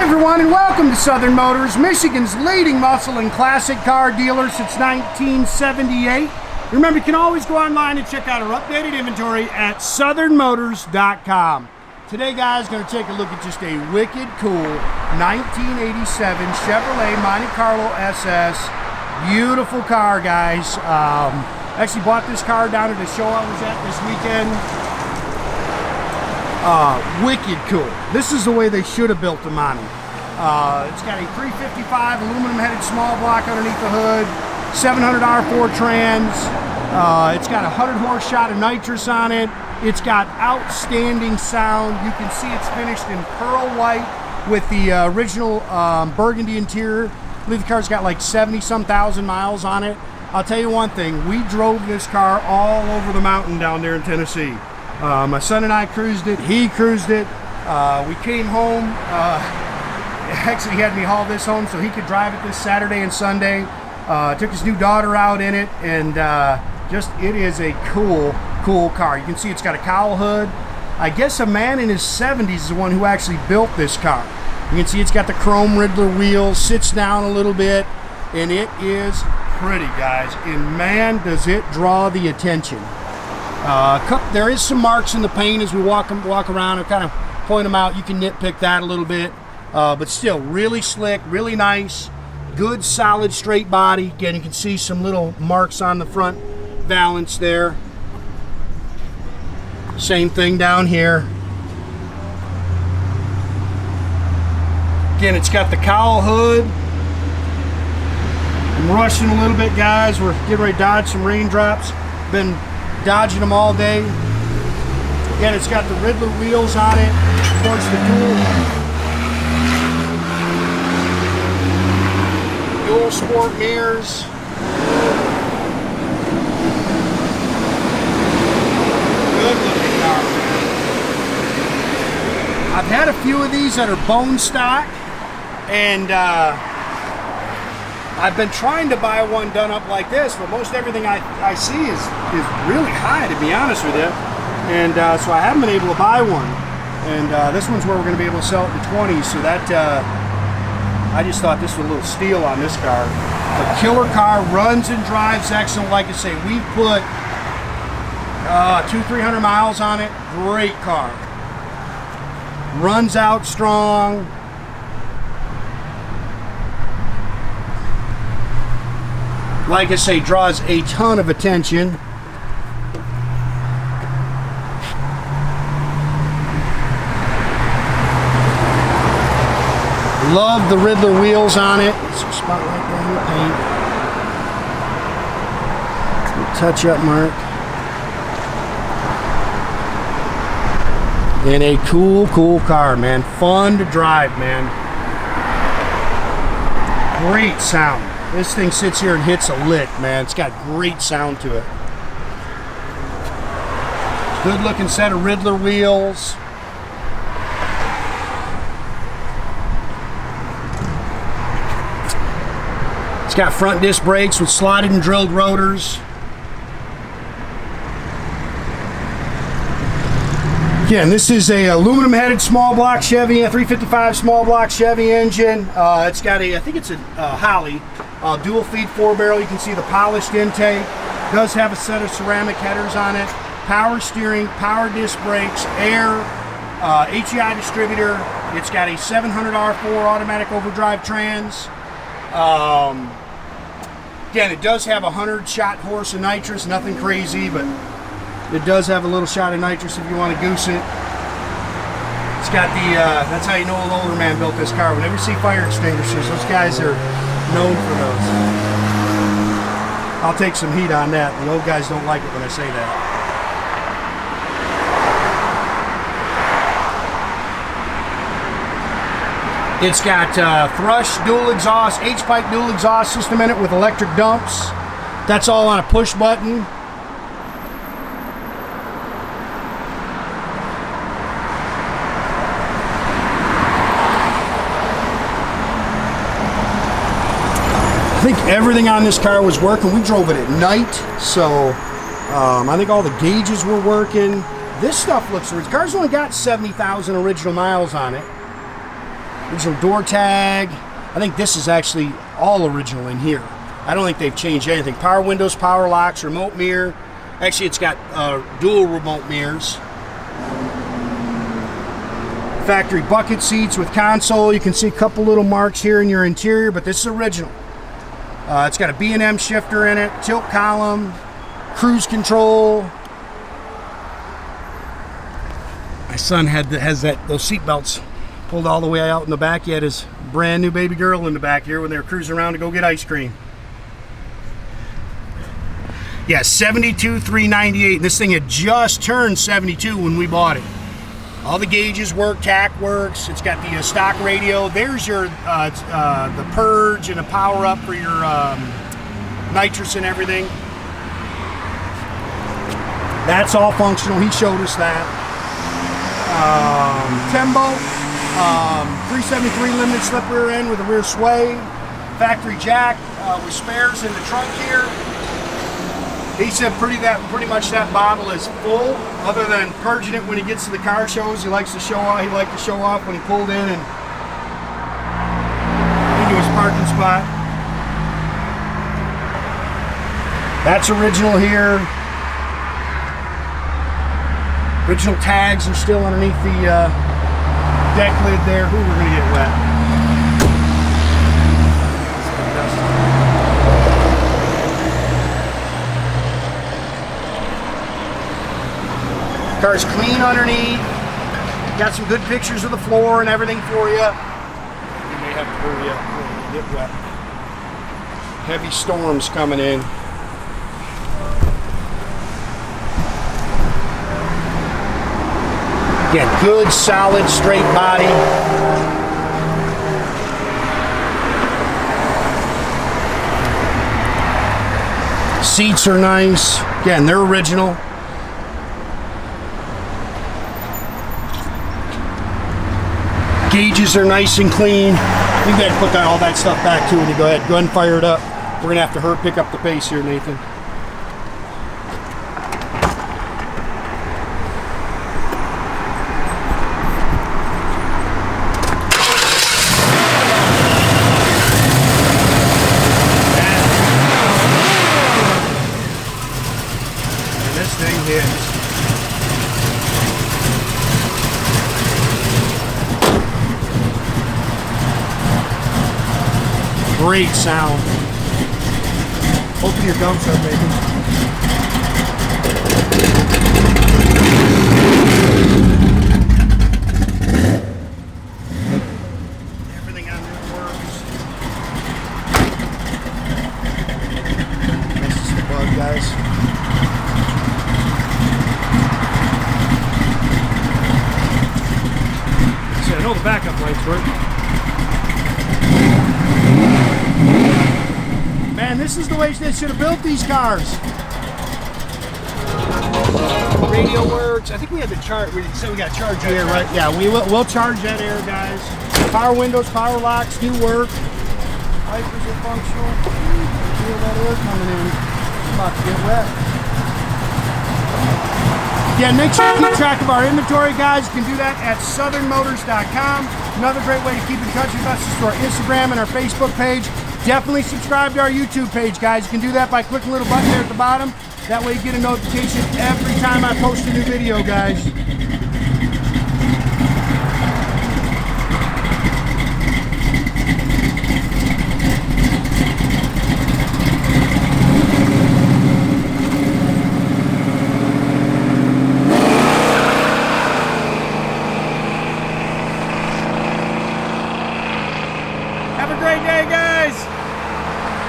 everyone, and welcome to Southern Motors, Michigan's leading muscle and classic car dealer since 1978. Remember, you can always go online and check out our updated inventory at southernmotors.com. Today, guys, going to take a look at just a wicked cool 1987 Chevrolet Monte Carlo SS. Beautiful car, guys. Actually bought this car down at the show I was at this weekend. Wicked cool. This is the way they should have built the Monte. It's got a 355 aluminum headed small block underneath the hood, 700 R4 trans. It's got 100 horse shot of nitrous on it. It's got outstanding sound. You can see it's finished in pearl white with the original burgundy interior. I believe the car's got like 70-some thousand miles on it. I'll tell you one thing, we drove this car all over the mountain down there in Tennessee. My son and I cruised it, he cruised it. We came home, actually he had me haul this home so he could drive it this Saturday and Sunday. Took his new daughter out in it, and it is a cool car. You can see it's got a cowl hood. I guess a man in his 70s is the one who actually built this car. You can see it's got the chrome Ridler wheels, sits down a little bit, and it is pretty, guys. And man, does it draw the attention. There is some marks in the paint as we walk around and kind of point them out. You can nitpick that a little bit, but still really slick, really nice, good solid straight body. Again, you can see some little marks on the front valance there. Same thing down here. Again, it's got the cowl hood. I'm rushing a little bit, guys. We're getting ready to dodge some raindrops. Been dodging them all day. Again, it's got the Ridler wheels on it. Of course, the dual sport mirrors. Good looking car, man. I've had a few of these that are bone stock, and I've been trying to buy one done up like this, but most everything I see is really high, to be honest with you. And so I haven't been able to buy one. And this one's where we're going to be able to sell it in 20s. So that, I just thought this was a little steal on this car. A killer car, runs and drives excellent. Like I say, we put 200-300 miles on it. Great car. Runs out strong. Like I say, draws a ton of attention. Love the Ridler wheels on it. Some spotlight down the paint. Touch up mark. And a cool car, man. Fun to drive, man. Great sound. This thing sits here and hits a lick, man. It's got great sound to it. Good looking set of Ridler wheels. It's got front disc brakes with slotted and drilled rotors. Again, this is a aluminum headed small block Chevy, a 355 small block Chevy engine. It's got I think it's a Holly. Dual feed 4-barrel. You can see the polished intake. Does have a set of ceramic headers on it. Power steering, power disc brakes, air, HEI distributor. It's got a 700 R4 automatic overdrive trans. Again, it does have 100 shot horse of nitrous. Nothing crazy, but it does have a little shot of nitrous if you want to goose it. It's got the, that's how you know an older man built this car. Whenever you see fire extinguishers, those guys are known for those. I'll take some heat on that. The old guys don't like it when I say that. It's got Thrush dual exhaust, H-pipe dual exhaust system in it with electric dumps. That's all on a push button. I think everything on this car was working. We drove it at night, so I think all the gauges were working. This stuff looks, the car's only got 70,000 original miles on it. Original door tag. I think this is actually all original in here. I don't think they've changed anything. Power windows, power locks, remote mirror. Actually, it's got dual remote mirrors. Factory bucket seats with console. You can see a couple little marks here in your interior, but this is original. It's got a B&M shifter in it, tilt column, cruise control. My son has those seat belts pulled all the way out in the back. He had his brand new baby girl in the back here when they were cruising around to go get ice cream. Yeah, 72,398. This thing had just turned 72 when we bought it. All the gauges work, tach works. It's got the stock radio. There's your the purge and a power up for your nitrous and everything. That's all functional. He showed us that. Tembo, 373 limited slip rear end with a rear sway. Factory jack with spares in the trunk here. He said pretty much that bottle is full, other than purging it when he gets to the car shows. He likes to show off. He liked to show off when he pulled in and into his parking spot. That's original here. Original tags are still underneath the deck lid there. Ooh, we're gonna get wet. Car's clean underneath. Got some good pictures of the floor and everything for you. You may have to hurry up when you get wet. Heavy storms coming in. Again, good, solid, straight body. Seats are nice. Again, they're original. Gauges are nice and clean. You got to put all that stuff back too when you go ahead and fire it up. We're gonna have to pick up the pace here, Nathan. And this thing hits. Great sound. Open your gums up, baby. Everything on there works. This is the bug, guys. See, I know the backup lights work. Man, this is the way they should have built these cars. Radio works. I think we had the charge. We said we got to charge air, right? Yeah, we'll charge that air, guys. Power windows, power locks do work. Wipers are functional. Feel that air coming in. It's about to get wet. Yeah, make sure you keep track of our inventory, guys. You can do that at southernmotors.com. Another great way to keep in touch with us is through our Instagram and our Facebook page. Definitely subscribe to our YouTube page, guys. You can do that by clicking the little button there at the bottom. That way you get a notification every time I post a new video, guys.